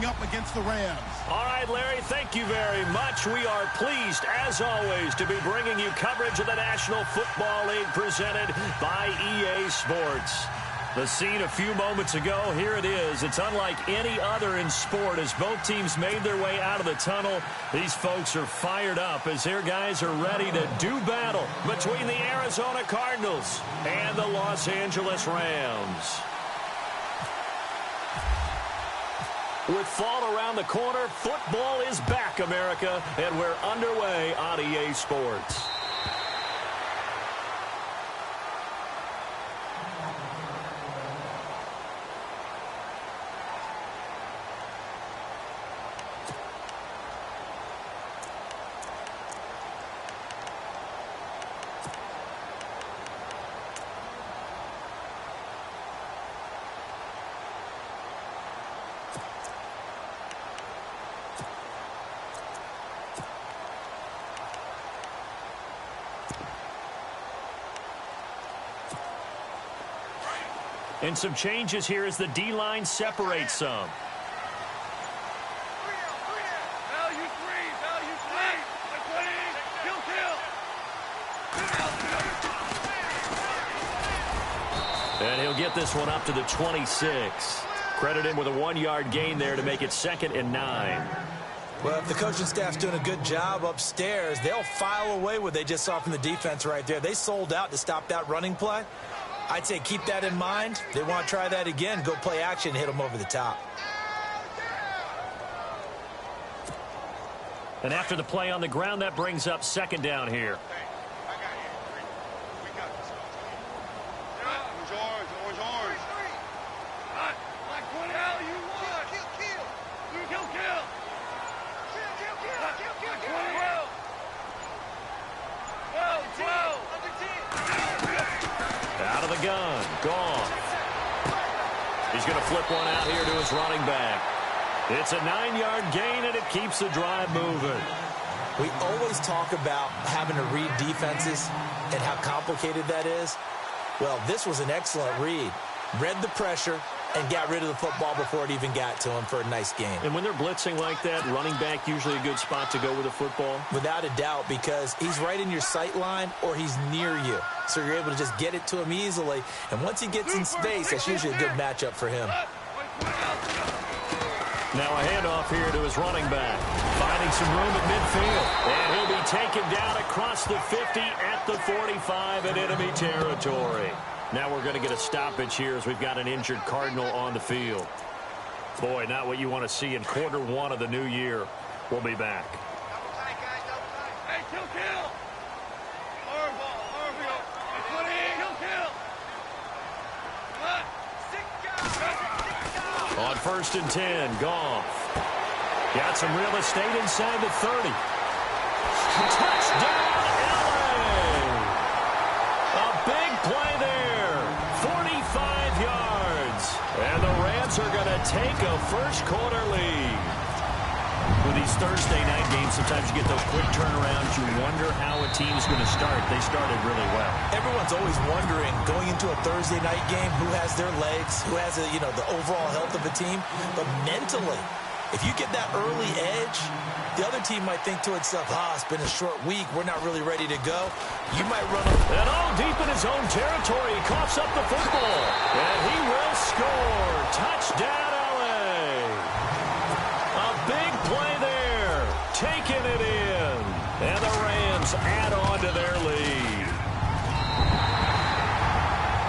coming up against the Rams. All right, Larry, thank you very much. We are pleased, as always, to be bringing you coverage of the National Football League presented by EA Sports. The scene a few moments ago, here it is. It's unlike any other in sport as both teams made their way out of the tunnel. These folks are fired up as their guys are ready to do battle between the Arizona Cardinals and the Los Angeles Rams. With fall around the corner, football is back, America, and we're underway on EA Sports. And some changes here as the D-line separates some. And he'll get this one up to the 26. Credit him with a 1-yard gain there to make it 2nd and 9. Well, if the coaching staff's doing a good job upstairs, they'll file away what they just saw from the defense right there. They sold out to stop that running play. I'd say keep that in mind. They want to try that again. Go play action, hit them over the top. And after the play on the ground, that brings up 2nd down here. Out of the gun, gone. He's going to flip one out here to his running back. It's a 9-yard gain, and it keeps the drive moving. We always talk about having to read defenses and how complicated that is. Well, this was an excellent read. Read the pressure and got rid of the football before it even got to him for a nice game. And when they're blitzing like that, running back usually a good spot to go with the football? Without a doubt, because he's right in your sight line or he's near you. So you're able to just get it to him easily. And once he gets in space, that's usually a good matchup for him. Now a handoff here to his running back. Finding some room at midfield. And he'll be taken down across the 50 at the 45 in enemy territory. Now we're going to get a stoppage here as we've got an injured Cardinal on the field. Boy, not what you want to see in quarter 1 of the new year. We'll be back. Hey, kill. On 1st and 10, Goff. Got some real estate inside the 30. Touchdown, LA! A big play there. 45 yards. And the Rams are going to take a first-quarter lead. With these Thursday night games, sometimes you get those quick turnarounds. You wonder how a team's going to start. They started really well. Everyone's always wondering, going into a Thursday night game, who has their legs, who has, the overall health of the team. But mentally, if you get that early edge, the other team might think to itself, it's been a short week. We're not really ready to go. You might run up. And all deep in his own territory. He coughs up the football. And he will score. Touchdown, LA. A big play there. Taking it in. And the Rams add on to their lead.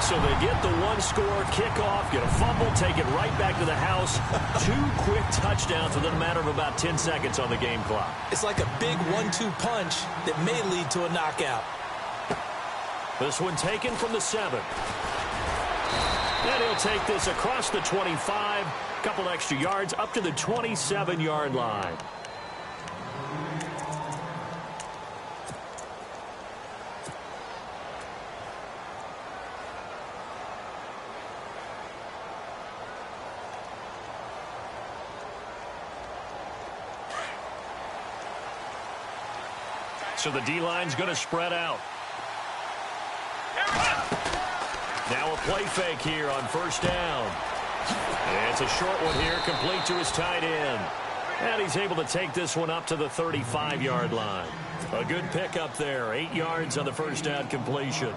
So they get the one-score kickoff, get a fumble, take it right back to the house. 2 quick touchdowns within a matter of about 10 seconds on the game clock. It's like a big 1-2 punch that may lead to a knockout. This one taken from the 7. And he'll take this across the 25, a couple extra yards, up to the 27-yard line. So the D-line's going to spread out. Now a play fake here on 1st down. It's a short one here, complete to his tight end. And he's able to take this one up to the 35-yard line. A good pickup there, 8 yards on the first down completion.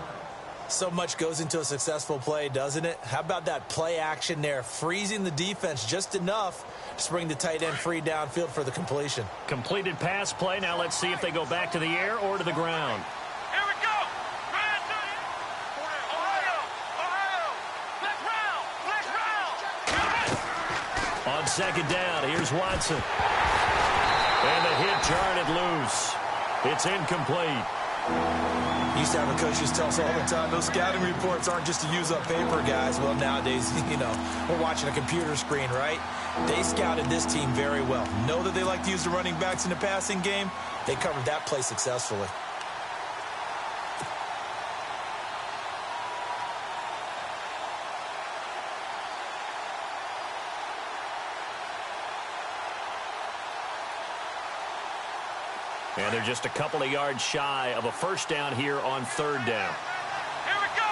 So much goes into a successful play, doesn't it? How about that play action there, freezing the defense just enough to bring the tight end free downfield for the completion. Completed pass play. Now let's see if they go back to the air or to the ground. Here we go. Ohio. Let's round. On second down, here's Watson. And the hit jarred it loose. It's incomplete. Used to have a coach just tell us all the time, those scouting reports aren't just to use up paper, guys. Well, nowadays, we're watching a computer screen, right? They scouted this team very well. Know that they like to use the running backs in the passing game. They covered that play successfully. And they're just a couple of yards shy of a first down here on third down. Here we go.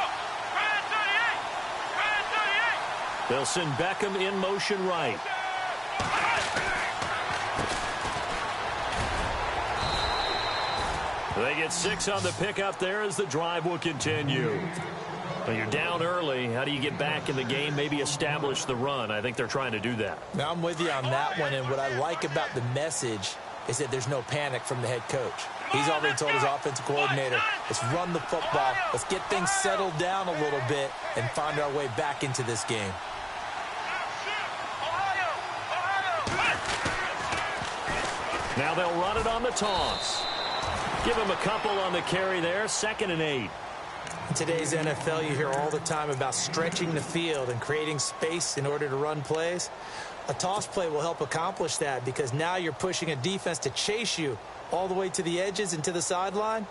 Red 38. They'll send Beckham in motion right. They get 6 on the pickup there as the drive will continue. When you're down early, how do you get back in the game, maybe establish the run? I think they're trying to do that. Now, I'm with you on that one, and what I like about the message is that there's no panic from the head coach. He's already told his offensive coordinator, let's run the football, let's get things settled down a little bit and find our way back into this game. Now they'll run it on the toss. Give him a couple on the carry there, 2nd and 8. In today's NFL, you hear all the time about stretching the field and creating space in order to run plays. A toss play will help accomplish that because now you're pushing a defense to chase you all the way to the edges and to the sideline.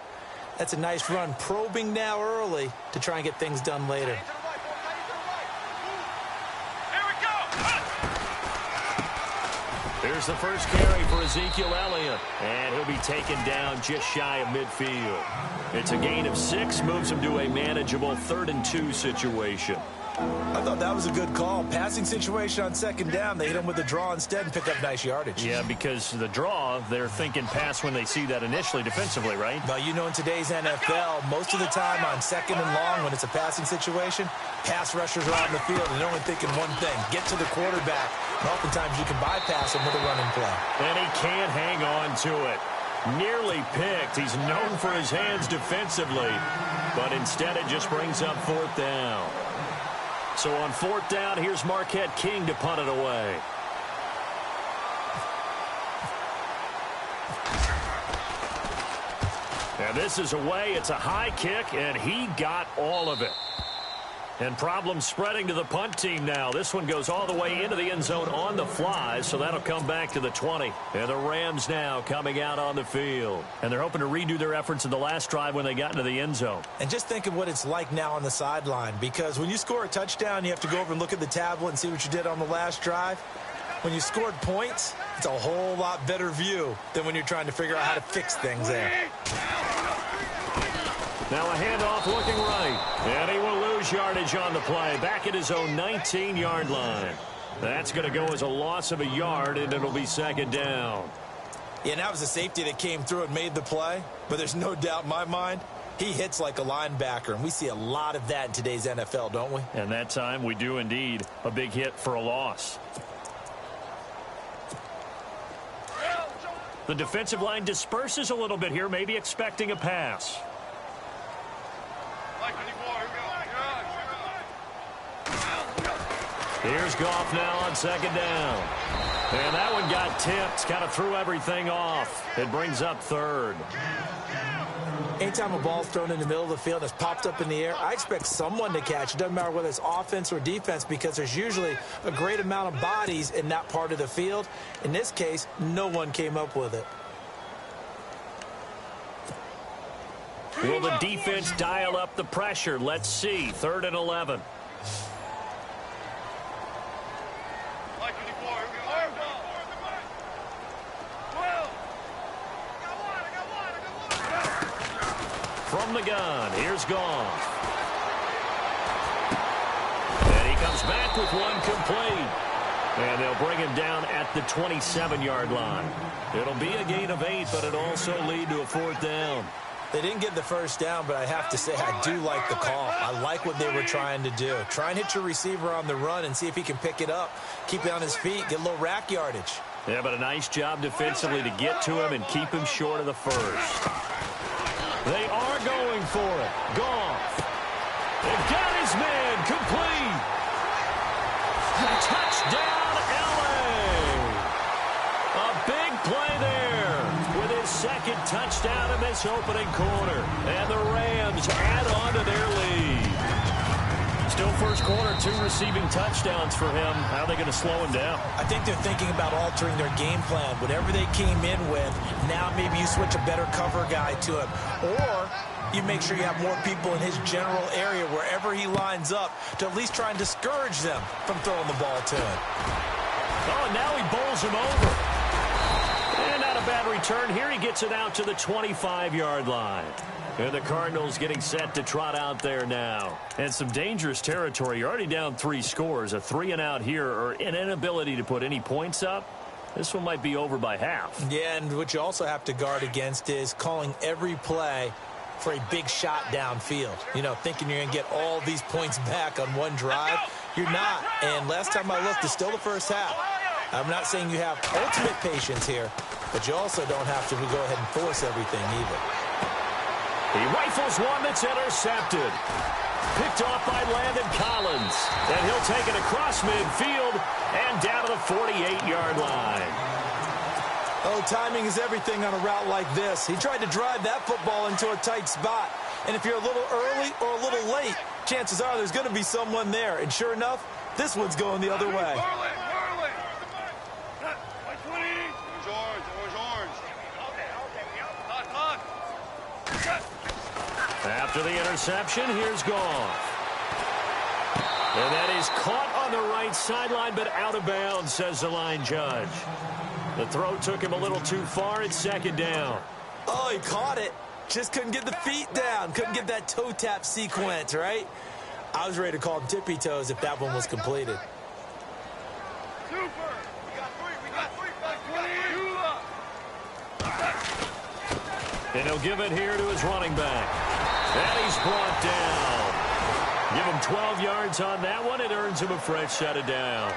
That's a nice run, probing now early to try and get things done later. Here's the first carry for Ezekiel Elliott, and he'll be taken down just shy of midfield. It's a gain of 6, moves him to a manageable 3rd and 2 situation. I thought that was a good call. Passing situation on second down. They hit him with the draw instead and pick up nice yardage. Yeah, because the draw, they're thinking pass when they see that initially defensively, right? Well, in today's NFL, most of the time on second and long when it's a passing situation, pass rushers are out in the field and they're only thinking one thing, get to the quarterback. And oftentimes you can bypass him with a running play. And he can't hang on to it. Nearly picked. He's known for his hands defensively, but instead it just brings up 4th down. So on 4th down, here's Marquette King to punt it away. And this is away. It's a high kick, and he got all of it. And problems spreading to the punt team now. This one goes all the way into the end zone on the fly, so that'll come back to the 20. And the Rams now coming out on the field. And they're hoping to redo their efforts in the last drive when they got into the end zone. And just think of what it's like now on the sideline, because when you score a touchdown, you have to go over and look at the tablet and see what you did on the last drive. When you scored points, it's a whole lot better view than when you're trying to figure out how to fix things there. Now a handoff looking right. And he will lose yardage on the play. Back at his own 19-yard line. That's going to go as a loss of a yard, and it'll be 2nd down. Yeah, and that was a safety that came through and made the play. But there's no doubt in my mind, he hits like a linebacker. And we see a lot of that in today's NFL, don't we? And that time we do indeed. A big hit for a loss. The defensive line disperses a little bit here, maybe expecting a pass. Here's Goff now on 2nd down. And that one got tipped, kind of threw everything off. It brings up 3rd. Anytime a ball's thrown in the middle of the field that's popped up in the air, I expect someone to catch. It doesn't matter whether it's offense or defense, because there's usually a great amount of bodies in that part of the field. In this case, no one came up with it. Will the defense dial up the pressure? Let's see. 3rd and 11. From the gun, here's Goff. And he comes comes back with one complete. And they'll bring him down at the 27-yard line. It'll be a gain of 8, but it'll also lead to a 4th down. They didn't get the first down, but I have to say I do like the call. I like what they were trying to do. Try and hit your receiver on the run and see if he can pick it up. Keep it on his feet, get a little rack yardage. Yeah, but a nice job defensively to get to him and keep him short of the first. They are going for it. Goff. They've got his man complete. Touchdown, LA. A big play there with his second touchdown in this opening quarter. And the Rams add on to their lead. Still first quarter, 2 receiving touchdowns for him. How are they going to slow him down? I think they're thinking about altering their game plan. Whatever they came in with, now maybe you switch a better cover guy to him. Or you make sure you have more people in his general area wherever he lines up to at least try and discourage them from throwing the ball to him. Oh, and now he bowls him over. And not a bad return here. He gets it out to the 25-yard line. And the Cardinals getting set to trot out there now. And some dangerous territory. You're already down 3 scores. A 3-and-out here or an inability to put any points up. This one might be over by half. Yeah, and what you also have to guard against is calling every play for a big shot downfield. You know, thinking you're going to get all these points back on one drive. You're not. And last time I looked, it's still the first half. I'm not saying you have ultimate patience here, but you also don't have to go ahead and force everything either. He rifles one that's intercepted. Picked off by Landon Collins. And he'll take it across midfield and down to the 48-yard line. Oh, timing is everything on a route like this. He tried to drive that football into a tight spot. And if you're a little early or a little late, chances are there's going to be someone there. And sure enough, this one's going the other way. After the interception, here's Goff. And that is caught on the right sideline, but out of bounds, says the line judge. The throw took him a little too far. It's 2nd down. Oh, he caught it. Just couldn't get the feet down. Couldn't get that toe tap sequence, right? I was ready to call him tippy toes if that one was completed. Super. We got 3. And he'll give it here to his running back. And he's brought down. Give him 12 yards on that one. It earns him a fresh set of downs.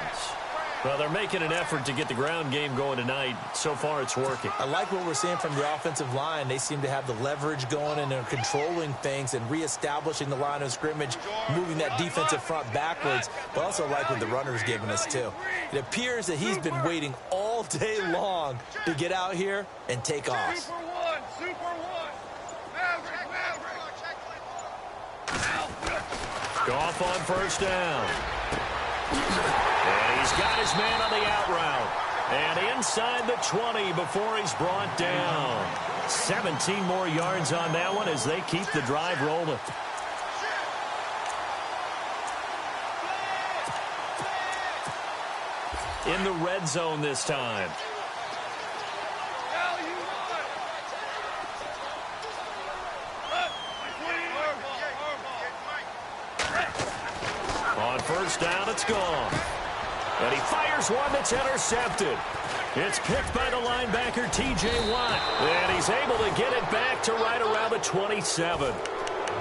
Well, they're making an effort to get the ground game going tonight. So far, it's working. I like what we're seeing from the offensive line. They seem to have the leverage going and they're controlling things and reestablishing the line of scrimmage, moving that defensive front backwards. But also like what the runner's giving us, too. It appears that he's been waiting all day long to get out here and take off. Super one. Maverick. Goff on first down. And he's got his man on the out route. And inside the 20 before he's brought down. 17 more yards on that one as they keep the drive rolling. In the red zone this time. On first down, it's gone. And he fires one that's intercepted. It's picked by the linebacker, T.J. Watt. And he's able to get it back to right around the 27.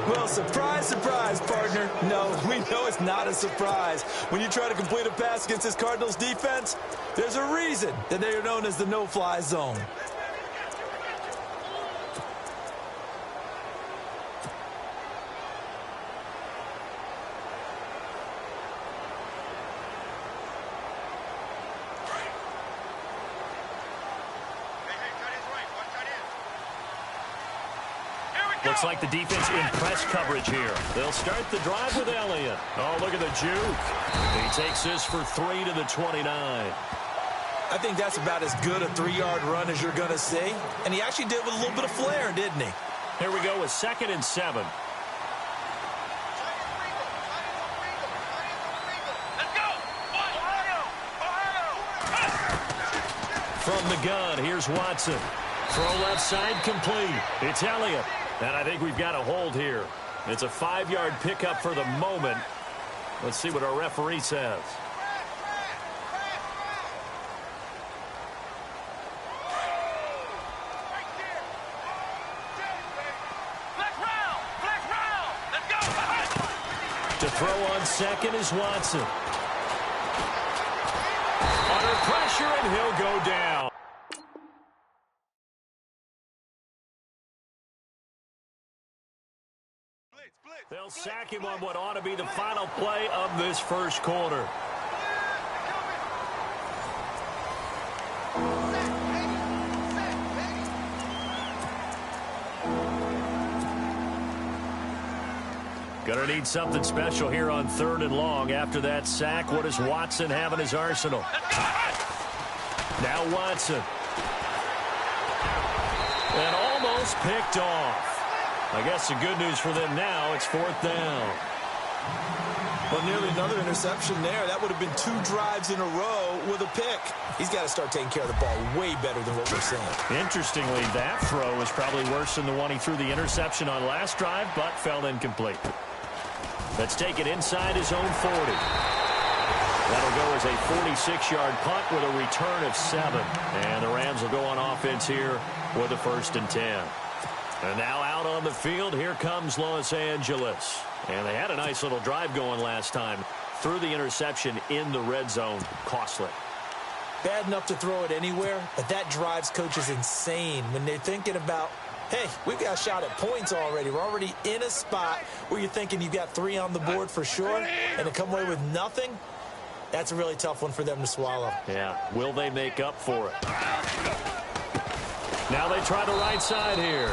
Well, surprise, surprise, partner. No, we know it's not a surprise. When you try to complete a pass against this Cardinals defense, there's a reason that they are known as the no-fly zone. Looks like the defense in press coverage here. They'll start the drive with Elliott. Oh, look at the juke. He takes this for 3 to the 29. I think that's about as good a 3-yard run as you're going to see. And he actually did it with a little bit of flair, didn't he? Here we go with 2nd and 7. Let's go. From the gun, here's Watson. Throw left side complete. It's Elliott. And I think we've got a hold here. It's a 5-yard pickup for the moment. Let's see what our referee says. To throw on second is Watson. Under pressure, and he'll go down. They'll sack him on what ought to be the final play of this first quarter. Gonna need something special here on 3rd and long. After that sack, what does Watson have in his arsenal? Now Watson. And almost picked off. I guess the good news for them now, it's 4th down. Well, nearly another interception there. That would have been 2 drives in a row with a pick. He's got to start taking care of the ball way better than what we're seeing. Interestingly, that throw was probably worse than the one he threw the interception on last drive, but fell incomplete. Let's take it inside his own 40. That'll go as a 46-yard punt with a return of 7. And the Rams will go on offense here with a 1st and 10. And now out on the field, here comes Los Angeles. And they had a nice little drive going last time. Threw the interception in the red zone. Costly. Bad enough to throw it anywhere, but that drives coaches insane when they're thinking about, hey, we've got a shot at points already. We're already in a spot where you're thinking you've got 3 on the board for sure, and to come away with nothing, that's a really tough one for them to swallow. Yeah, will they make up for it? Now they try the right side here.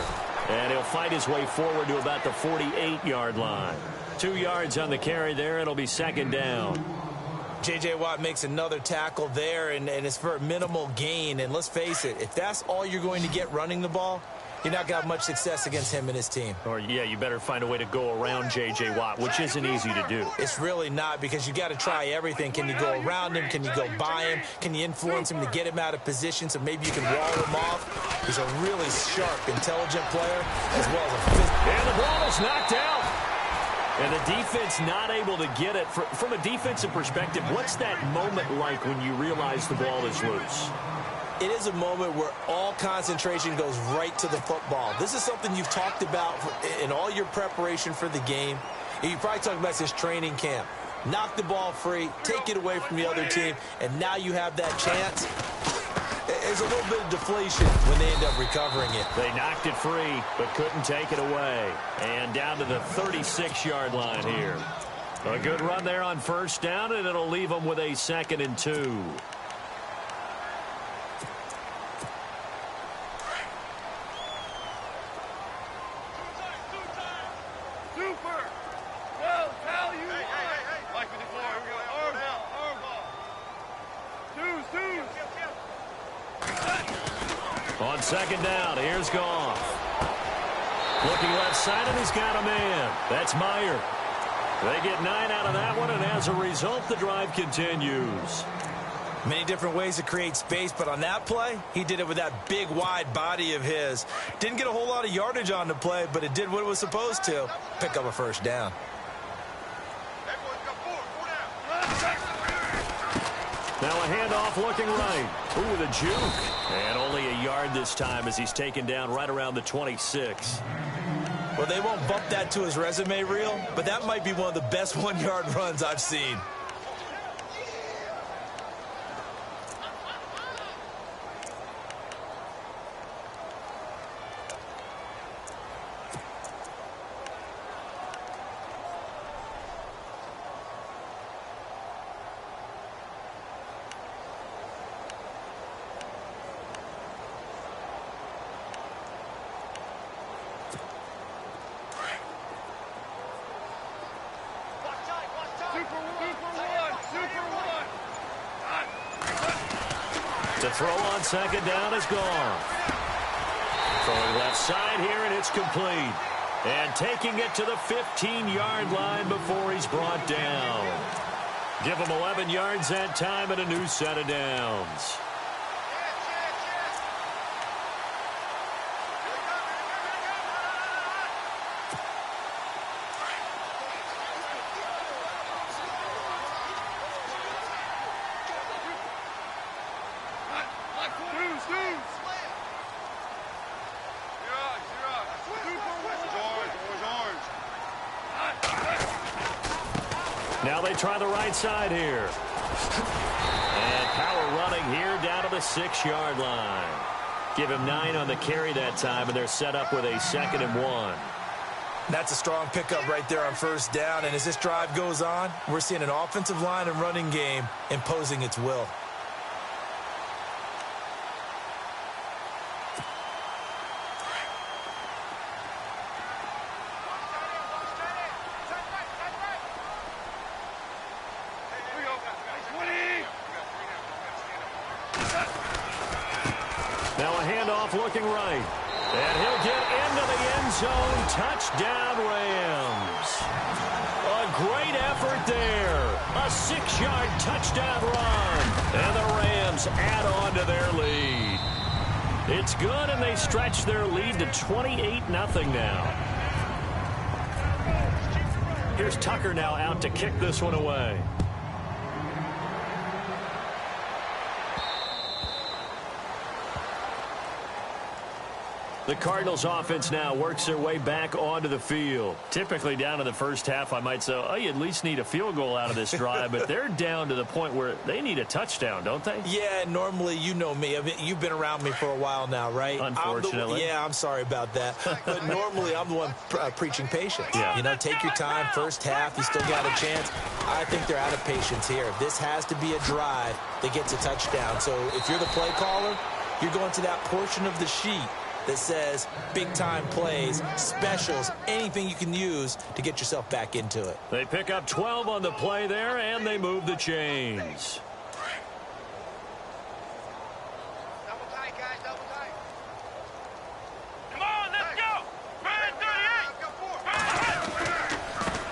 And he'll fight his way forward to about the 48-yard line. 2 yards on the carry there. It'll be 2nd down. J.J. Watt makes another tackle there, and it's for a minimal gain. And let's face it, if that's all you're going to get running the ball, you're not going to have much success against him and his team. Or, yeah, you better find a way to go around J.J. Watt, which isn't easy to do. It's really not, because you got to try everything. Can you go around him? Can you go by him? Can you influence him to get him out of position so maybe you can wall him off? He's a really sharp, intelligent player, as well as a physical. And the ball is knocked out. And the defense not able to get it. From a defensive perspective, what's that moment like when you realize the ball is loose? It is a moment where all concentration goes right to the football. This is something you've talked about in all your preparation for the game. You probably talked about since training camp. Knock the ball free, take it away from the other team, and now you have that chance. There's a little bit of deflation when they end up recovering it. They knocked it free, but couldn't take it away. And down to the 36-yard line here. A good run there on 1st down, and it'll leave them with a 2nd and 2. On 2nd down, here's Goff. Looking left side, and he's got a man. That's Meyer. They get 9 out of that one, and as a result, the drive continues. Many different ways to create space, but on that play, he did it with that big, wide body of his. Didn't get a whole lot of yardage on the play, but it did what it was supposed to. Pick up a 1st down. Now a handoff looking right. Ooh, with a juke. And only a yard this time as he's taken down right around the 26. Well, they won't bump that to his resume reel, but that might be one of the best 1-yard runs I've seen. To throw on 2nd down is gone. Throwing left side here, and it's complete. And taking it to the 15-yard line before he's brought down. Give him 11 yards that time and a new set of downs. Now they try the right side here. And power running here down to the 6-yard line. Give him 9 on the carry that time, and they're set up with a 2nd and 1. That's a strong pickup right there on first down, and as this drive goes on, we're seeing an offensive line and running game imposing its will. Now a handoff looking right. And he'll get into the end zone. Touchdown, Rams. A great effort there. A 6-yard touchdown run. And the Rams add on to their lead. It's good, and they stretch their lead to 28-0 now. Here's Tucker now out to kick this one away. The Cardinals offense now works their way back onto the field. Typically down in the first half, I might say, oh, you at least need a field goal out of this drive, but they're down to the point where they need a touchdown, don't they? Yeah, normally, you know me. I mean, you've been around me for a while now, right? Unfortunately. I'm sorry about that. But normally, I'm the one preaching patience. Yeah. You know, take your time. First half, you still got a chance. I think they're out of patience here. This has to be a drive that gets a touchdown. So if you're the play caller, you're going to that portion of the sheet that says big-time plays, specials, anything you can use to get yourself back into it. They pick up 12 on the play there, and they move the chains. Double tight, guys, double tight. Come on, let's go. Run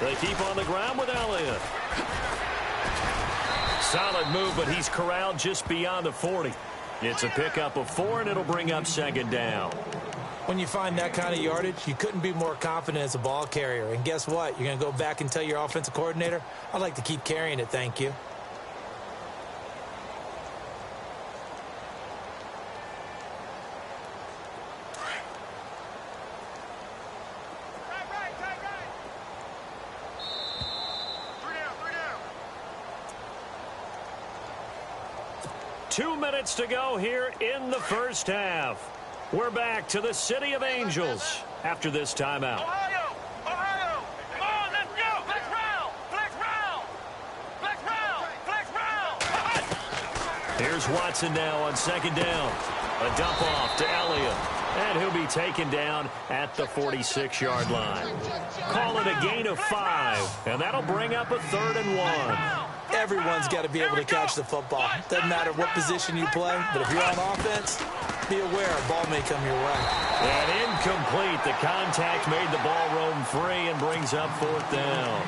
38. They keep on the ground with Elliott. Solid move, but he's corralled just beyond the 40. It's a pickup of 4, and it'll bring up 2nd down. When you find that kind of yardage, you couldn't be more confident as a ball carrier. And guess what? You're going to go back and tell your offensive coordinator, I'd like to keep carrying it, thank you. Two minutes to go here in the first half. We're back to the City of Angels after this timeout. Ohio! Ohio! Come on, let's go! Flex round! Flex round! Flex round! Flex round! Here's Watson now on 2nd down. A dump off to Elliott. And he'll be taken down at the 46-yard line. Call it a gain of 5. And that'll bring up a 3rd and 1. Everyone's got to be able to catch the football. Doesn't matter what position you play, but if you're on offense, be aware a ball may come your way. And incomplete. The contact made the ball roam free and brings up 4th down.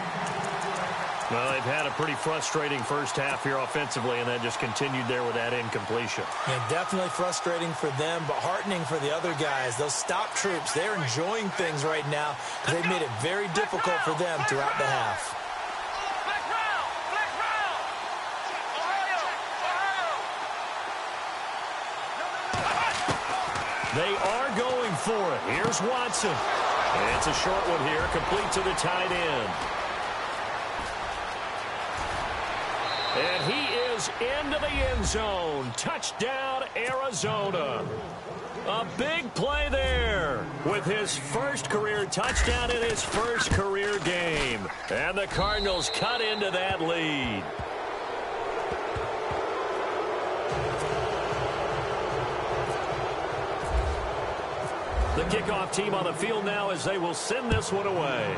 Well, they've had a pretty frustrating first half here offensively, and that just continued there with that incompletion. Yeah, definitely frustrating for them, but heartening for the other guys. Those stop troops, they're enjoying things right now because they've made it very difficult for them throughout the half. They are going for it. Here's Watson. And it's a short one here, complete to the tight end. And he is into the end zone. Touchdown, Arizona. A big play there with his first career touchdown in his first career game. And the Cardinals cut into that lead. The kickoff team on the field now as they will send this one away.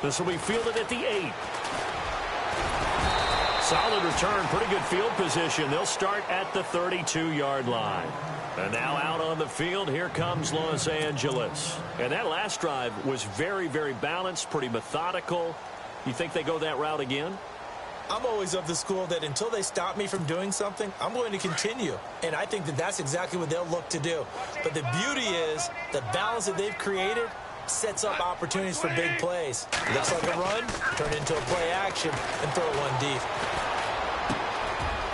This will be fielded at the 8. Solid return, pretty good field position. They'll start at the 32-yard line. And now out on the field, here comes Los Angeles. And that last drive was very, very balanced, pretty methodical. You think they go that route again? I'm always of the school that until they stop me from doing something, I'm going to continue. And I think that that's exactly what they'll look to do. But the beauty is the balance that they've created sets up opportunities for big plays. Looks like a run, turn into a play action, and throw one deep.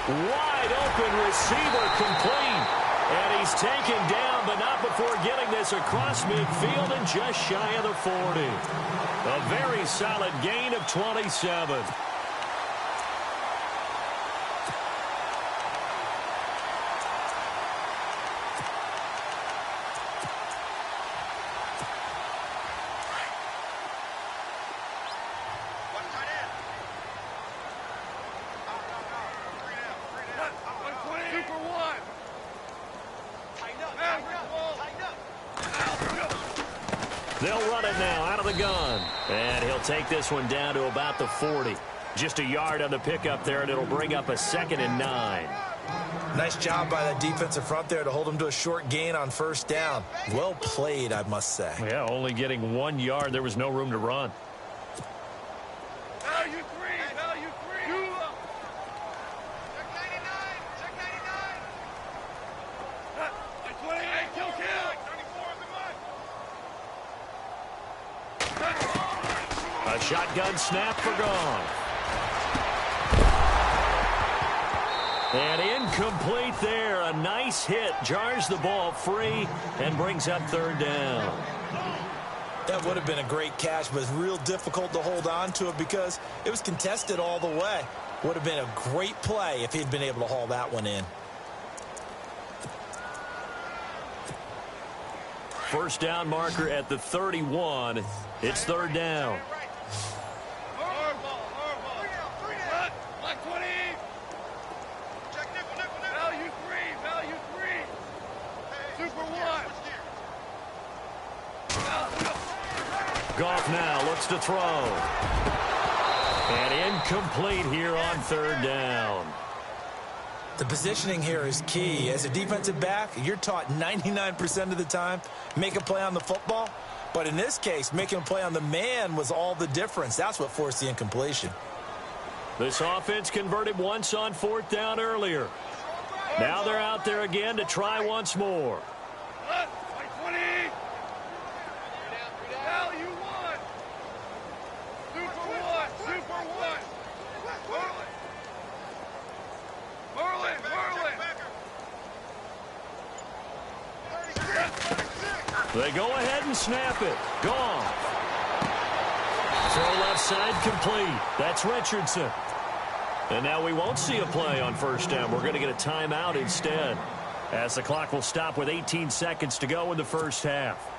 Wide open receiver complete. And he's taken down, but not before getting this across midfield and just shy of the 40. A very solid gain of 27. They'll run it now out of the gun. And he'll take this one down to about the 40. Just a yard on the pickup there, and it'll bring up a 2nd and 9. Nice job by that defensive front there to hold him to a short gain on first down. Well played, I must say. Yeah, only getting 1 yard. There was no room to run. Value 3, value 3. You up. Check 99, check 99. 28, kill. 34 in the mud. A shotgun snap for gone. And incomplete there. A nice hit. Jars the ball free and brings up 3rd down. That would have been a great catch, but it's real difficult to hold on to it because it was contested all the way. Would have been a great play if he'd been able to haul that one in. First down marker at the 31. It's 3rd down. Goff now looks to throw. And incomplete here on 3rd down. The positioning here is key. As a defensive back, you're taught 99% of the time, make a play on the football. But in this case, making a play on the man was all the difference. That's what forced the incompletion. This offense converted once on 4th down earlier. Now they're out there again to try once more. They go ahead and snap it. Gone. Throw left side complete. That's Richardson. And now we won't see a play on 1st down. We're going to get a timeout instead, as the clock will stop with 18 seconds to go in the 1st half.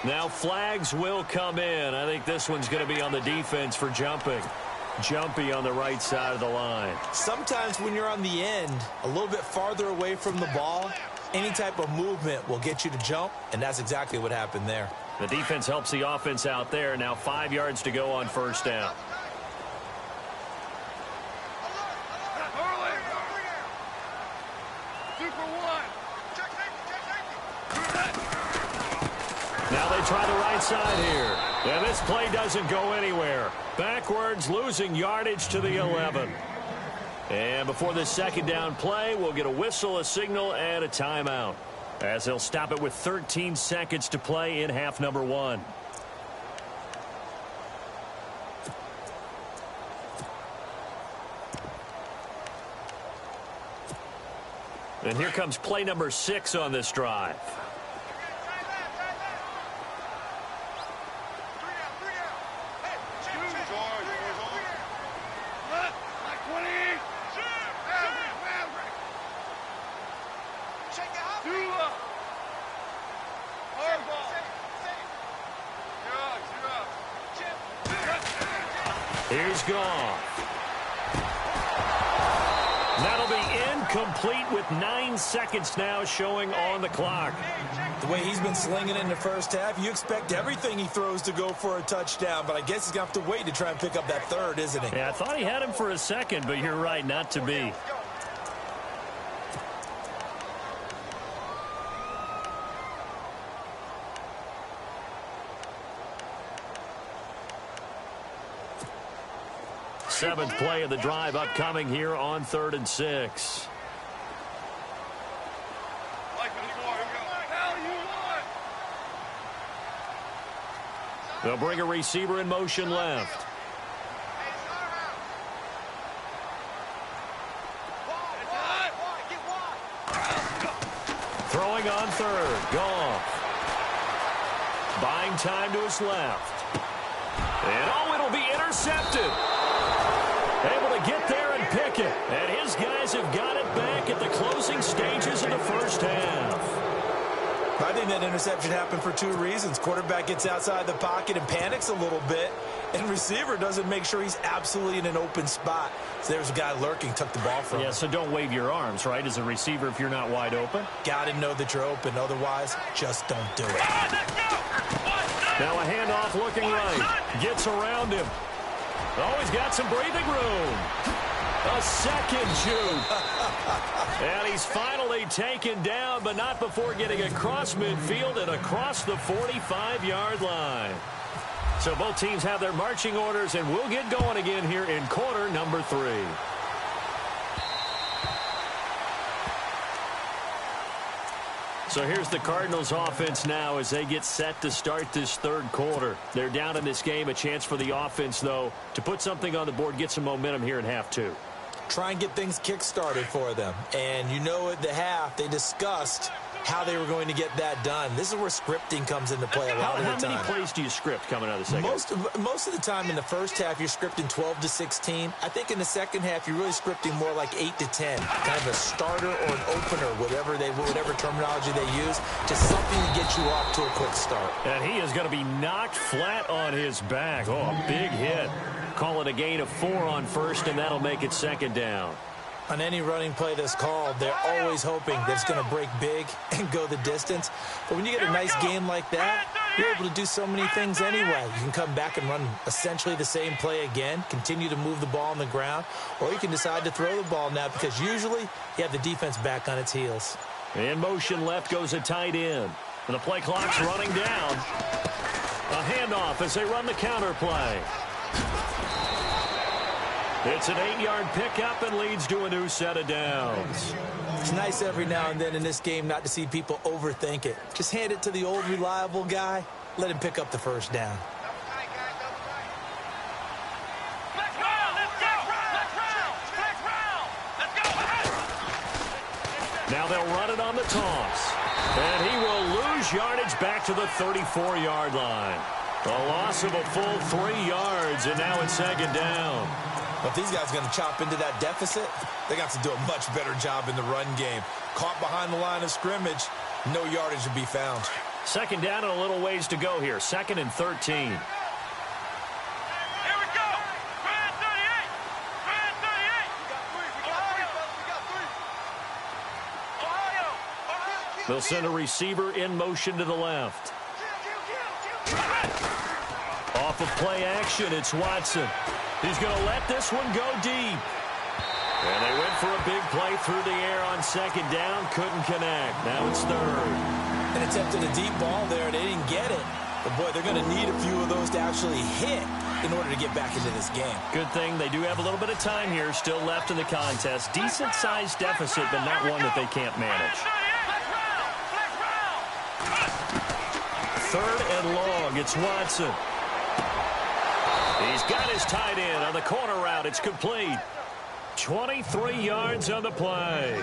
Now flags will come in. I think this one's going to be on the defense for jumping. Jumpy on the right side of the line. Sometimes when you're on the end, a little bit farther away from the ball, any type of movement will get you to jump, and that's exactly what happened there. The defense helps the offense out there. Now 5 yards to go on 1st down. Now they try the right side here. And this play doesn't go anywhere. Backwards, losing yardage to the 11. And before this 2nd down play, we'll get a whistle, a signal, and a timeout, as they'll stop it with 13 seconds to play in half number 1. And here comes play number 6 on this drive. Here's gone. That'll be incomplete with 9 seconds now showing on the clock. The way he's been slinging it in the first half, you expect everything he throws to go for a touchdown, but I guess he's going to have to wait to try and pick up that 3rd, isn't he? Yeah, I thought he had him for a second, but you're right, not to be. Seventh play of the drive upcoming here on 3rd and 6. Like before, here we go. They'll bring a receiver in motion left. Throwing on third. Goff. Buying time to his left. And oh, it'll be intercepted. Able to get there and pick it. And his guys have got it back at the closing stages of the first half. I think that interception happened for two reasons. Quarterback gets outside the pocket and panics a little bit, and receiver doesn't make sure he's absolutely in an open spot. So there's a guy lurking, took the ball from him. Yeah, so don't wave your arms, right, as a receiver if you're not wide open. Got to know that you're open. Otherwise, just don't do it. Now a handoff looking right. Gets around him. Oh, he's got some breathing room. A second juke. And he's finally taken down, but not before getting across midfield and across the 45-yard line. So both teams have their marching orders, and we'll get going again here in quarter number 3. So here's the Cardinals offense now as they get set to start this third quarter. They're down in this game. A chance for the offense, though, to put something on the board, get some momentum here in half 2. Try and get things kick-started for them. And you know at the half, they discussed how they were going to get that done. This is where scripting comes into play a lot of the time. How many plays do you script coming out of the second? Most of the time in the first half, you're scripting 12 to 16. I think in the second half, you're really scripting more like 8 to 10. Kind of a starter or an opener, whatever terminology they use, just something to get you off to a quick start. And he is going to be knocked flat on his back. Oh, a big hit. Call it a gain of 4 on first, and that'll make it second down. On any running play that's called, they're always hoping that it's going to break big and go the distance. But when you get a nice game like that, you're able to do so many things anyway. You can come back and run essentially the same play again, continue to move the ball on the ground, or you can decide to throw the ball now because usually you have the defense back on its heels. In motion left goes a tight end. And the play clock's running down. A handoff as they run the counter play. It's an 8-yard pickup and leads to a new set of downs. It's nice every now and then in this game not to see people overthink it. Just hand it to the old reliable guy. Let him pick up the first down. Now they'll run it on the toss. And he will lose yardage back to the 34-yard line. A loss of a full 3 yards, and now it's second down. But if these guys are going to chop into that deficit, they got to do a much better job in the run game. Caught behind the line of scrimmage, no yardage to be found. Second down and a little ways to go here. 2nd and 13. Here we go. Grand 38. Grand 38. Ohio. They'll send a receiver in motion to the left. Off of play action, it's Watson. He's going to let this one go deep. And they went for a big play through the air on second down. Couldn't connect. Now it's third. And attempted a deep ball there. They didn't get it. But, boy, they're going to need a few of those to actually hit in order to get back into this game. Good thing they do have a little bit of time here still left in the contest. Decent-sized deficit, but not one that they can't manage. Third and long. It's Watson. He's got his tight end on the corner route. It's complete. 23 yards on the play.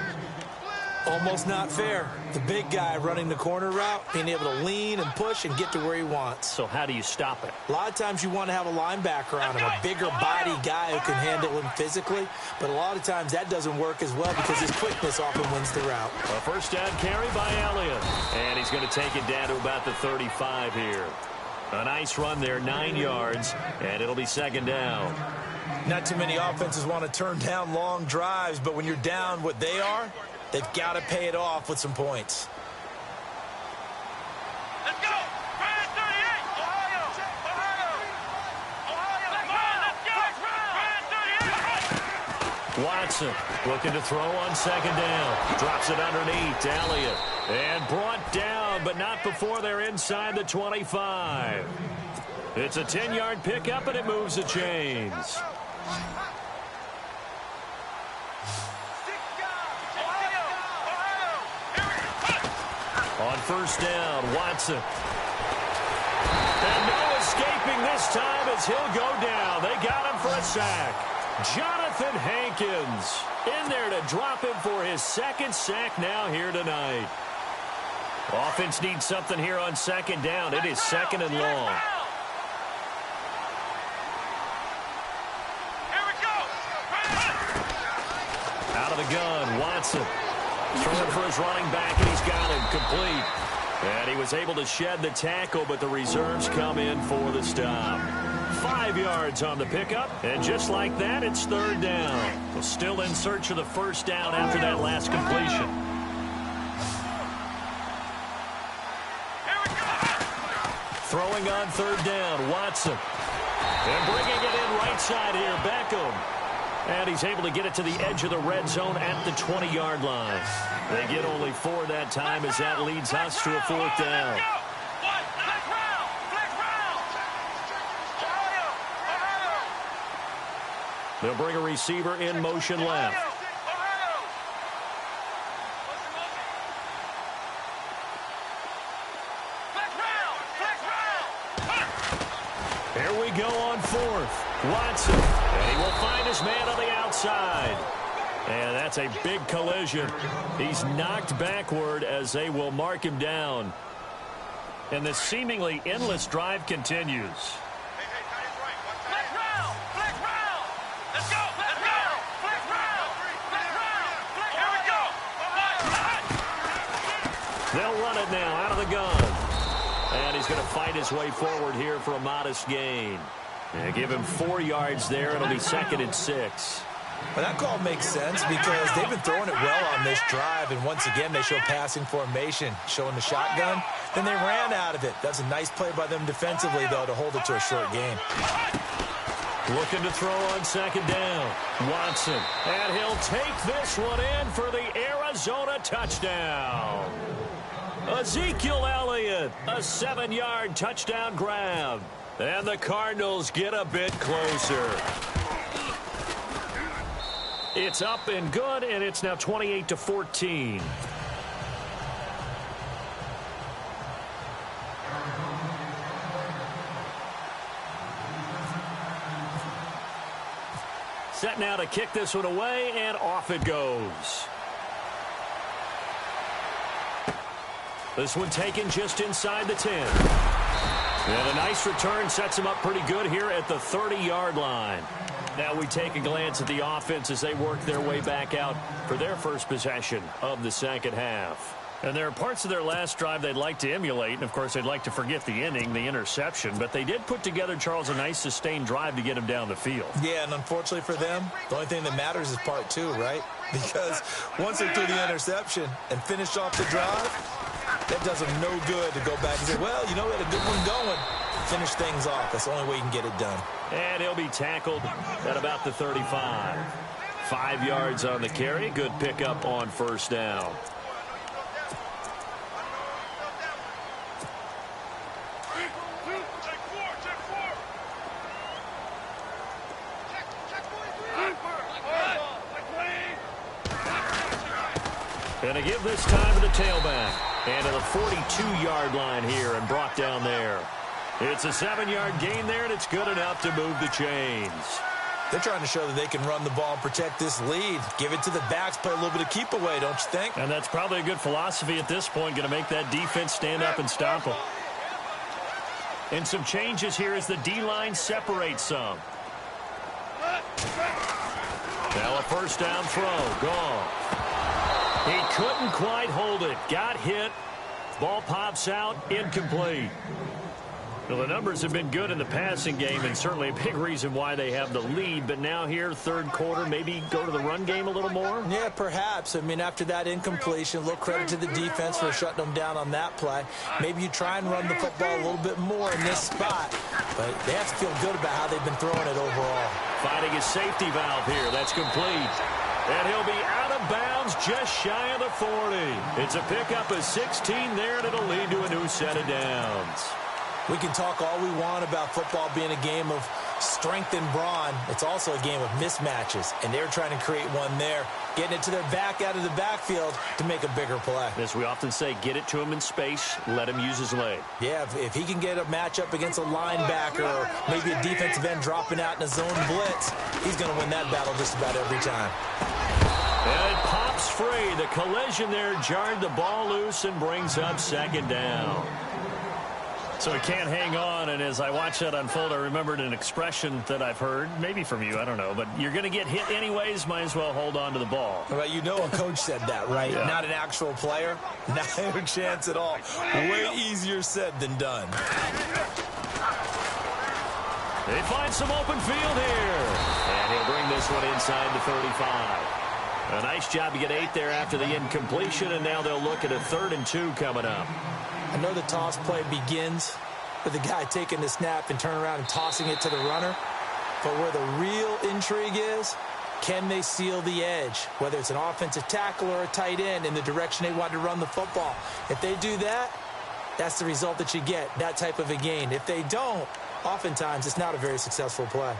Almost not fair. The big guy running the corner route, being able to lean and push and get to where he wants. So how do you stop it? A lot of times you want to have a linebacker on him, a bigger body guy who can handle him physically. But a lot of times that doesn't work as well because his quickness often wins the route. A first down carry by Elliott. And he's going to take it down to about the 35 here. A nice run there, 9 yards, and it'll be second down. Not too many offenses want to turn down long drives, but when you're down what they are, they've got to pay it off with some points. Let's go. Grand 38. Ohio. Let's go. Watson looking to throw on second down. Drops it underneath to Elliott. And brought down, but not before they're inside the 25. It's a 10-yard pickup, and it moves the chains. On first down, Watson. And no escape escaping this time as he'll go down. They got him for a sack. Jonathan Hankins in there to drop him for his second sack now here tonight. Offense needs something here on second down. It is second and long. Here we go. Out of the gun, Watson. Throwing for his running back, and he's got him complete. And he was able to shed the tackle, but the reserves come in for the stop. 5 yards on the pickup, and just like that, it's third down. Well, still in search of the first down after that last completion. Throwing on third down, Watson. And bringing it in right side here, Beckham. And he's able to get it to the edge of the red zone at the 20-yard line. They get only 4 that time as that leads us to a fourth down. They'll bring a receiver in motion left. Here we go on fourth. Watson, and he will find his man on the outside. And that's a big collision. He's knocked backward as they will mark him down. And the seemingly endless drive continues. They'll run it now out of the gun. And he's going to fight his way forward here for a modest gain. And give him 4 yards there. It'll be second and 6. Well, that call makes sense because they've been throwing it well on this drive. And once again, they show passing formation, showing the shotgun. Then they ran out of it. That's a nice play by them defensively, though, to hold it to a short game. Looking to throw on second down. Watson. And he'll take this one in for the Arizona touchdown. Ezekiel Elliott, a 7-yard touchdown grab. And the Cardinals get a bit closer. It's up and good, and it's now 28-14. Set now to kick this one away, and off it goes. This one taken just inside the 10. And a nice return sets him up pretty good here at the 30-yard line. Now we take a glance at the offense as they work their way back out for their first possession of the second half. And there are parts of their last drive they'd like to emulate. And, of course, they'd like to forget the inning, the interception. But they did put together, Charles, a nice sustained drive to get him down the field. Yeah, and unfortunately for them, the only thing that matters is part 2, right? Because once they threw the interception and finished off the drive, that does them no good to go back and say, well, you know, we had a good one going. Finish things off. That's the only way you can get it done. And he'll be tackled at about the 35. 5 yards on the carry. Good pickup on first down. And to give this time to the tailback. And to the 42-yard line here and brought down there. It's a 7-yard gain there, and it's good enough to move the chains. They're trying to show that they can run the ball and protect this lead. Give it to the backs, play a little bit of keep away, don't you think? And that's probably a good philosophy at this point, going to make that defense stand up and stop them. And some changes here as the D-line separates some. Now a first down throw, gone. He couldn't quite hold it. Got hit. Ball pops out. Incomplete. Well, the numbers have been good in the passing game, and certainly a big reason why they have the lead. But now here, third quarter, maybe go to the run game a little more? Yeah, perhaps. I mean, after that incompletion, a little credit to the defense for shutting them down on that play. Maybe you try and run the football a little bit more in this spot. But they have to feel good about how they've been throwing it overall. Finding his safety valve here. That's complete. And he'll be out of bounds just shy of the 40. It's a pickup of 16 there, and it'll lead to a new set of downs. We can talk all we want about football being a game of strength and brawn. It's also a game of mismatches, and they're trying to create one there, getting it to their back out of the backfield to make a bigger play. As we often say, get it to him in space, let him use his leg. Yeah, if he can get a matchup against a linebacker or maybe a defensive end dropping out in a zone blitz, he's going to win that battle just about every time. And it pops free. The collision there jarred the ball loose and brings up second down. So he can't hang on, and as I watch that unfold, I remembered an expression that I've heard, maybe from you, I don't know, but you're going to get hit anyways, might as well hold on to the ball. Well, you know a coach said that, right? Yeah. Not an actual player. Not a chance at all. Way easier said than done. They find some open field here, and he'll bring this one inside the 35. A nice job to get 8 there after the incompletion, and now they'll look at a 3rd and 2 coming up. I know the toss play begins with the guy taking the snap and turning around and tossing it to the runner. But where the real intrigue is, can they seal the edge? Whether it's an offensive tackle or a tight end in the direction they want to run the football. If they do that, that's the result that you get, that type of a gain. If they don't, oftentimes it's not a very successful play.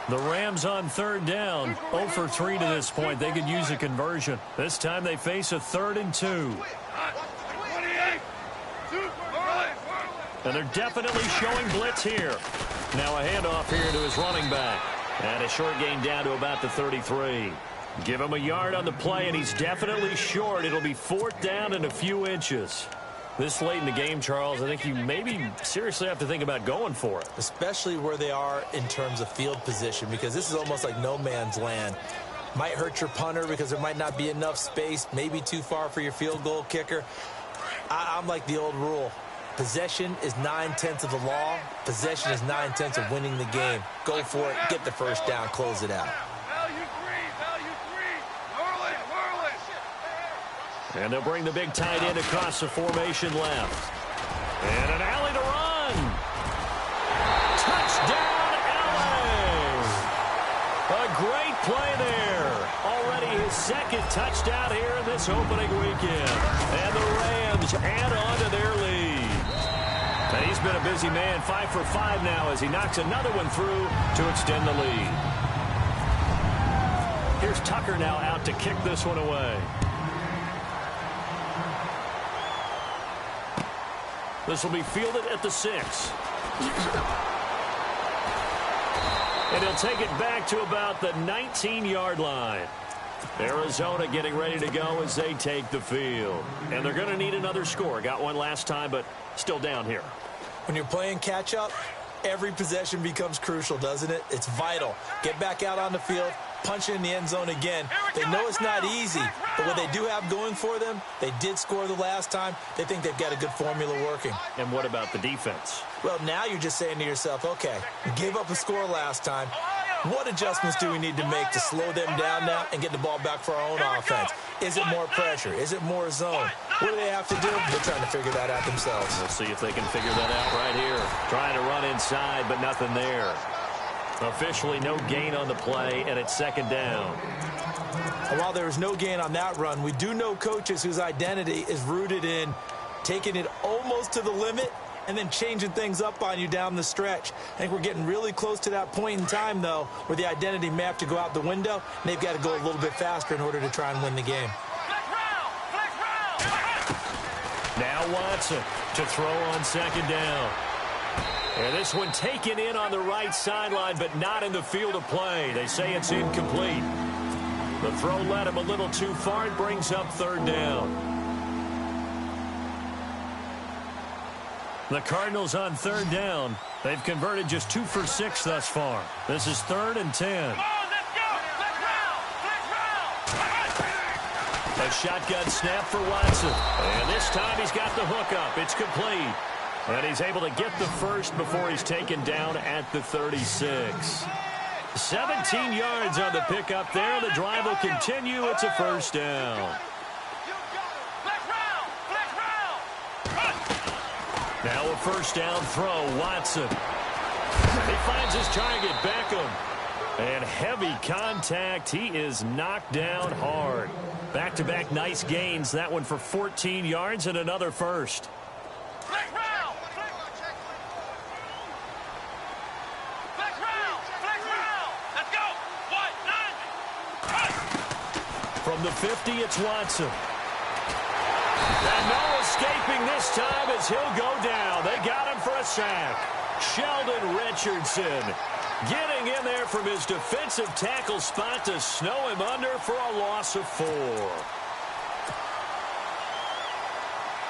The Rams on 3rd down, 0 for 3 to this point. They could use a conversion. This time they face a 3rd and 2. And they're definitely showing blitz here. Now a handoff here to his running back. And a short gain down to about the 33. Give him a yard on the play, and he's definitely short. It'll be 4th down and a few inches. This late in the game, Charles, I think you maybe seriously have to think about going for it. Especially where they are in terms of field position, because this is almost like no man's land. Might hurt your punter because there might not be enough space, maybe too far for your field goal kicker. I'm like the old rule. Possession is 9/10 of the law. Possession is 9/10 of winning the game. Go for it, get the first down, close it out. And they'll bring the big tight end across the formation left. And an alley to run. Touchdown, LA! A great play there. Already his 2nd touchdown here in this opening weekend. And the Rams add on to their lead. And he's been a busy man, 5 for 5 now as he knocks another one through to extend the lead. Here's Tucker now out to kick this one away. This will be fielded at the 6. And he'll take it back to about the 19-yard line. Arizona getting ready to go as they take the field. And they're going to need another score. Got one last time, but still down here. When you're playing catch-up, every possession becomes crucial, doesn't it? It's vital. Get back out on the field, punch it in the end zone again. They know it's not easy, but what they do have going for them, they did score the last time. They think they've got a good formula working. And what about the defense? Well, now you're just saying to yourself, okay, we gave up a score last time. What adjustments do we need to make to slow them down now and get the ball back for our own offense? Is it more pressure? Is it more zone? What do they have to do? They're trying to figure that out themselves. We'll see if they can figure that out right here. Trying to run inside, but nothing there. Officially no gain on the play, and it's 2nd down. And while there was no gain on that run, we do know coaches whose identity is rooted in taking it almost to the limit and then changing things up on you down the stretch. I think we're getting really close to that point in time, though, where the identity may have to go out the window, and they've got to go a little bit faster in order to try and win the game. Now Watson to throw on 2nd down. And this one taken in on the right sideline, but not in the field of play. They say it's incomplete. The throw led him a little too far. It brings up 3rd down. The Cardinals on 3rd down. They've converted just 2 for 6 thus far. This is 3rd and 10. A shotgun snap for Watson. And this time he's got the hook up. It's complete. And he's able to get the first before he's taken down at the 36. 17 yards on the pickup there. The drive will continue. It's a 1st down. Now a 1st down throw. Watson. He finds his target, Beckham. And heavy contact. He is knocked down hard. Back-to-back nice gains. That one for 14 yards and another 1st. the 50, it's Watson. And no escaping this time as he'll go down. They got him for a sack. Sheldon Richardson getting in there from his defensive tackle spot to snow him under for a loss of 4.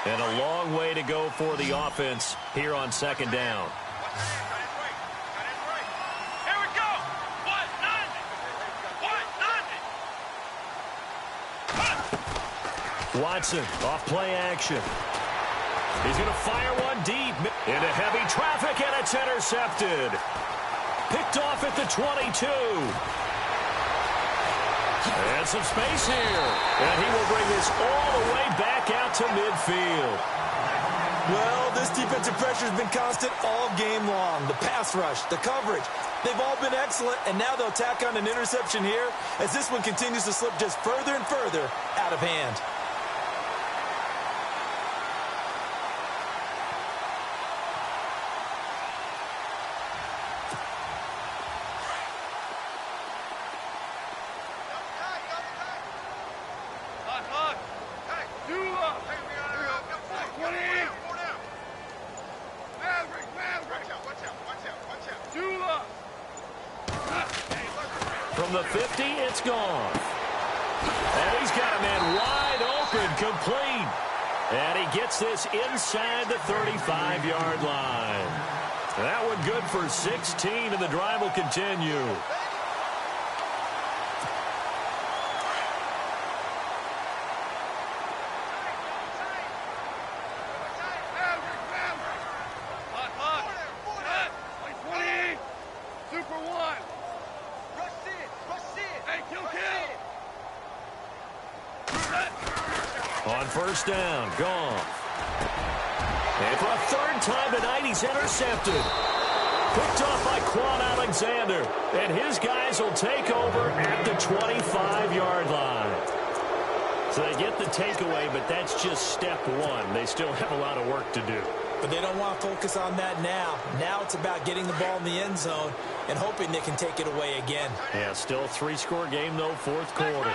And a long way to go for the offense here on second down. Here we go. Watson off play action. He's going to fire one deep into heavy traffic, and it's intercepted. Picked off at the 22. And some space here. And he will bring this all the way back out to midfield. Well, this defensive pressure has been constant all game long. The pass rush, the coverage, they've all been excellent, and now they'll tack on an interception here as this one continues to slip just further and further out of hand. From the 50, it's gone. And he's got a man wide open, complete. And he gets this inside the 35-yard line. That one good for 16, and the drive will continue. On first down, gone. And for a third time tonight, he's intercepted. Picked off by Quan Alexander. And his guys will take over at the 25-yard line. So they get the takeaway, but that's just step one. They still have a lot of work to do. But they don't want to focus on that now. Now it's about getting the ball in the end zone and hoping they can take it away again. Yeah, still a 3-score game, though, fourth quarter.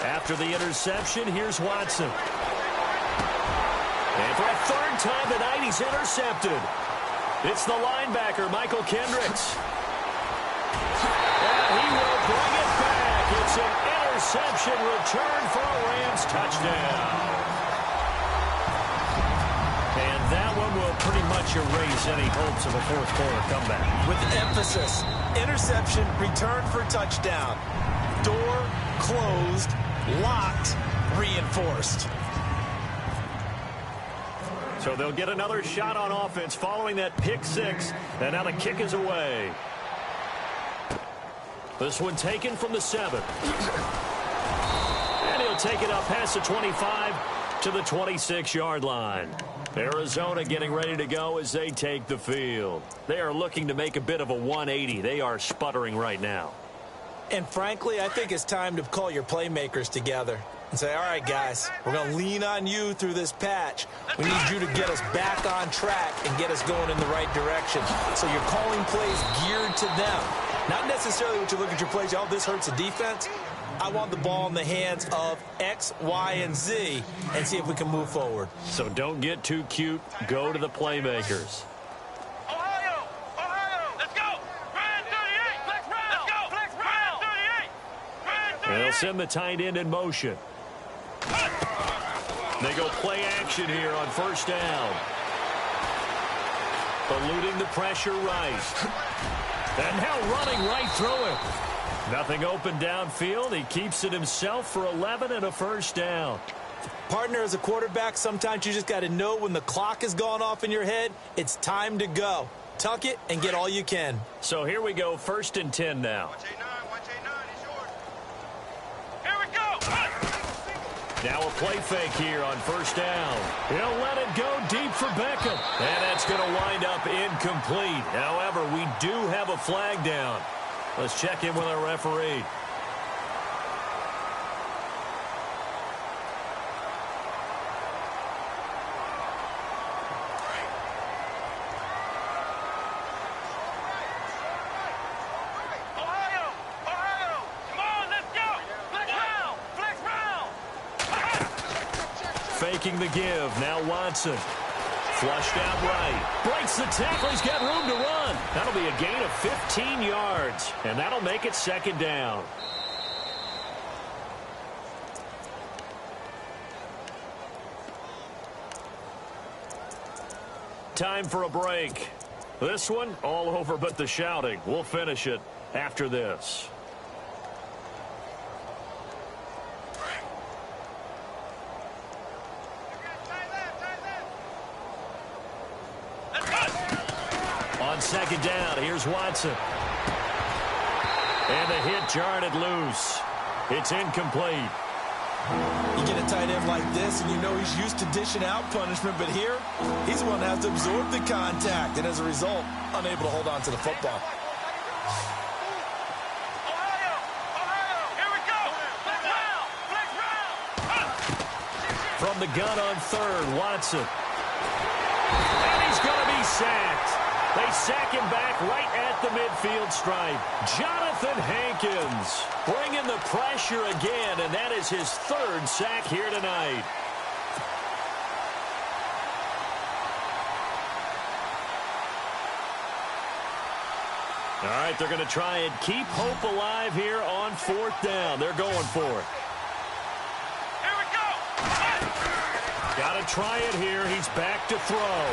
After the interception, here's Watson. And for a third time tonight, he's intercepted. It's the linebacker, Michael Kendricks. And he will bring it back. It's an interception return for a Rams touchdown. And that one will pretty much erase any hopes of a fourth quarter comeback. With emphasis, interception, return for touchdown. Door closed, locked, reinforced. So they'll get another shot on offense following that pick six. And now the kick is away. This one taken from the 7. And he'll take it up past the 25 to the 26-yard line. Arizona getting ready to go as they take the field. They are looking to make a bit of a 180. They are sputtering right now. And frankly, I think it's time to call your playmakers together and say, all right, guys, we're going to lean on you through this patch. We need you to get us back on track and get us going in the right direction. So you're calling plays geared to them. Not necessarily what you look at your plays, oh, this hurts the defense. I want the ball in the hands of X, Y, and Z and see if we can move forward. So don't get too cute. Go to the playmakers. And they'll send the tight end in motion. They go play action here on first down. Eluding the pressure right. And now running right through it. Nothing open downfield. He keeps it himself for 11 and a first down. Partner, as a quarterback, sometimes you just got to know when the clock has gone off in your head, it's time to go. Tuck it and get all you can. So here we go, 1st and 10 now. Now a play fake here on first down. He'll let it go deep for Beckham. And that's going to wind up incomplete. However, we do have a flag down. Let's check in with our referee. faking the give. Now Watson. Flushed out right. Breaks the tackle. He's got room to run. That'll be a gain of 15 yards. And that'll make it second down. Time for a break. This one, all over but the shouting. We'll finish it after this. On second down, here's Watson. And the hit jarred it loose. It's incomplete. You get a tight end like this, and you know he's used to dishing out punishment, but here, he's the one that has to absorb the contact, and as a result, unable to hold on to the football. From the gun on third, Watson. And he's going to be sacked. They sack him back right at the midfield stripe. Jonathan Hankins bringing the pressure again, and that is his third sack here tonight. All right, they're going to try and keep hope alive here on fourth down. They're going for it. Here we go. Got to try it here. He's back to throw.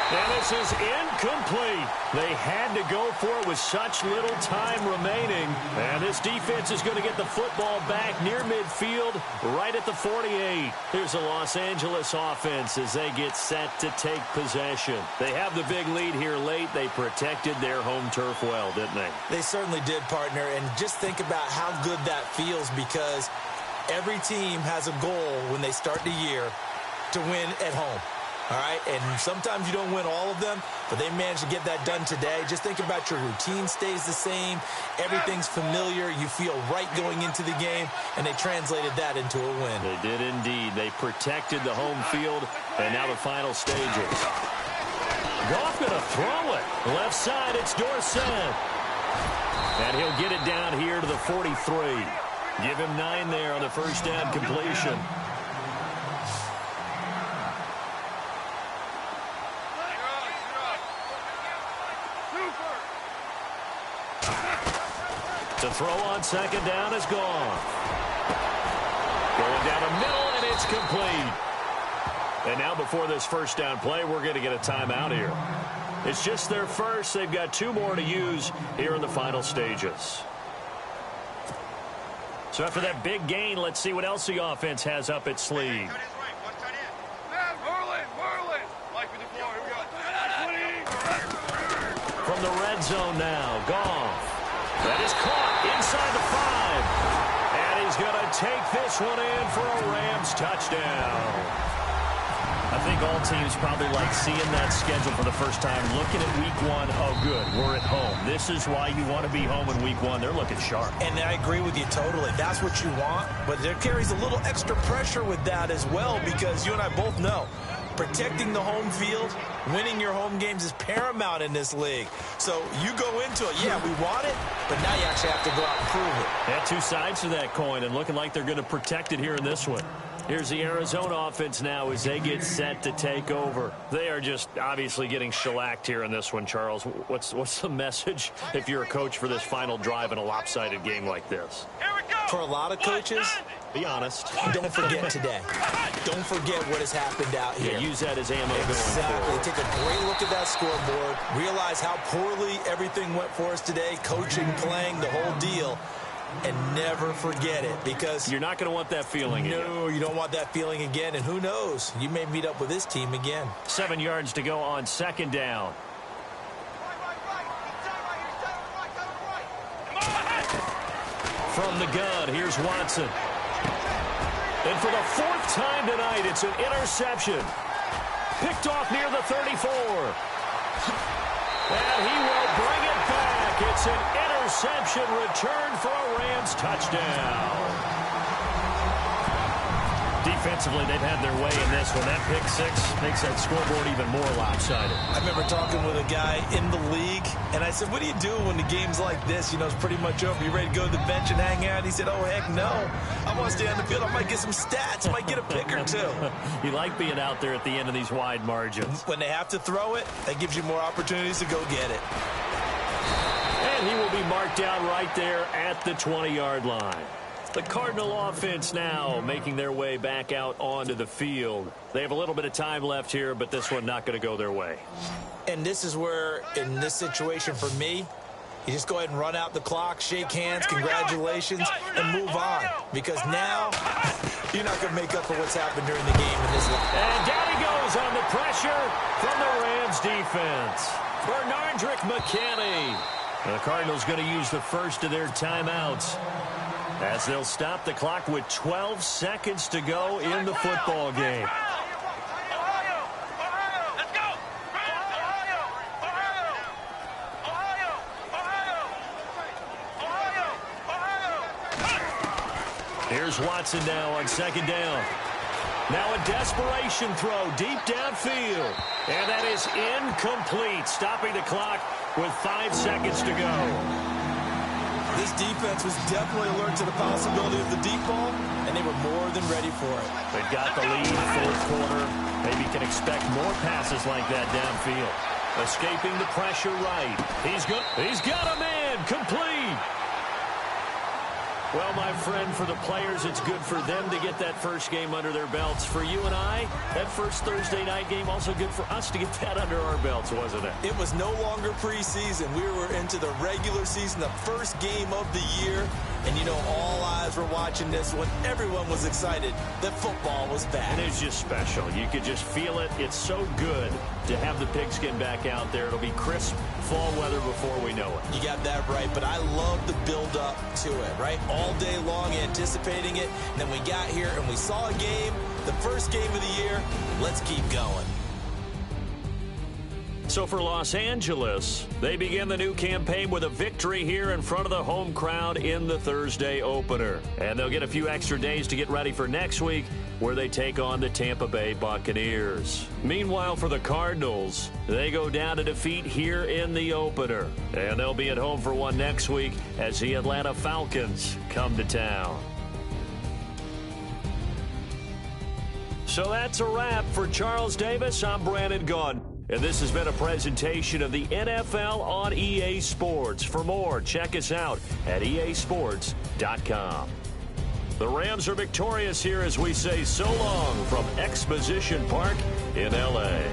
And this is incomplete. They had to go for it with such little time remaining. And this defense is going to get the football back near midfield, right at the 48. Here's the Los Angeles offense as they get set to take possession. They have the big lead here late. They protected their home turf well, didn't they? They certainly did, partner. And just think about how good that feels, because every team has a goal when they start the year to win at home. All right, and sometimes you don't win all of them, but they managed to get that done today. Just think about your routine stays the same. Everything's familiar. You feel right going into the game, and they translated that into a win. They did indeed. They protected the home field, and now the final stages. Goff going to throw it. Left side, it's Dorsett. And he'll get it down here to the 43. Give him 9 there on the first down completion. The throw on second down is gone. Going down the middle, and it's complete. And now before this first down play, we're going to get a timeout here. It's just their first. They've got 2 more to use here in the final stages. So after that big gain, let's see what else the offense has up its sleeve. From the red zone now, Goff. That is caught inside the 5. And he's going to take this one in for a Rams touchdown. I think all teams probably like seeing that schedule for the first time, looking at week 1. Oh, good, we're at home. This is why you want to be home in week 1. They're looking sharp. And I agree with you totally. That's what you want. But there carries a little extra pressure with that as well, because you and I both know protecting the home field, winning your home games is paramount in this league. So you go into it, yeah, we want it, but now you actually have to go out and prove it. Yeah, 2 sides to that coin, and looking like they're going to protect it here in this one. Here's the Arizona offense now as they get set to take over. They are just obviously getting shellacked here in this one, Charles. What's the message if you're a coach for this final drive in a lopsided game like this? Here we go. For a lot of coaches, be honest. Don't forget today. Don't forget what has happened out here. Yeah, use that as ammo going Exactly. forward. Take a great look at that scoreboard. Realize how poorly everything went for us today. Coaching, playing, the whole deal. And never forget it, because you're not going to want that feeling again. No, you don't want that feeling again. And who knows? You may meet up with this team again. 7 yards to go on second down. From the gun, here's Watson. And for the 4th time tonight, it's an interception. Picked off near the 34. And he will bring it back. It's an interception return for a Rams touchdown. Defensively, they've had their way in this one. That pick six makes that scoreboard even more lopsided. I remember talking with a guy in the league, and I said, what do you do when the game's like this? You know, it's pretty much over. You ready to go to the bench and hang out? He said, oh, heck no. I want to stay on the field. I might get some stats. I might get a pick or two. You like being out there at the end of these wide margins. When they have to throw it, that gives you more opportunities to go get it. And he will be marked down right there at the 20-yard line. The Cardinal offense now making their way back out onto the field. They have a little bit of time left here, but this one not going to go their way. And this is where, in this situation for me, you just go ahead and run out the clock, shake hands, congratulations, and move on. Because now, you're not going to make up for what's happened during the game in this one. And down he goes on the pressure from the Rams defense. Bernardrick McKinney. The Cardinals going to use the first of their timeouts, as they'll stop the clock with 12 seconds to go in the football game. Here's Watson now on second down. Now a desperation throw deep downfield. And that is incomplete, stopping the clock with 5 seconds to go. This defense was definitely alert to the possibility of the deep ball, and they were more than ready for it. They've got the lead, fourth quarter. Maybe can expect more passes like that downfield. Escaping the pressure right. He's got a man, complete. Well, my friend, for the players, it's good for them to get that first game under their belts. For you and I, that first Thursday night game, also good for us to get that under our belts, wasn't it? It was no longer preseason. We were into the regular season, the first game of the year. And, you know, all eyes were watching this when everyone was excited that football was back. And it's just special. You could just feel it. It's so good to have the pigskin back out there. It'll be crisp fall weather before we know it. You got that right, but I love the build-up to it, right? All day long anticipating it. And then we got here and we saw a game, the first game of the year. Let's keep going. So for Los Angeles, they begin the new campaign with a victory here in front of the home crowd in the Thursday opener. And they'll get a few extra days to get ready for next week, where they take on the Tampa Bay Buccaneers. Meanwhile, for the Cardinals, they go down to defeat here in the opener. And they'll be at home for one next week as the Atlanta Falcons come to town. So that's a wrap. For Charles Davis, I'm Brandon Gunn. And this has been a presentation of the NFL on EA Sports. For more, check us out at easports.com. The Rams are victorious here as we say so long from Exposition Park in L.A.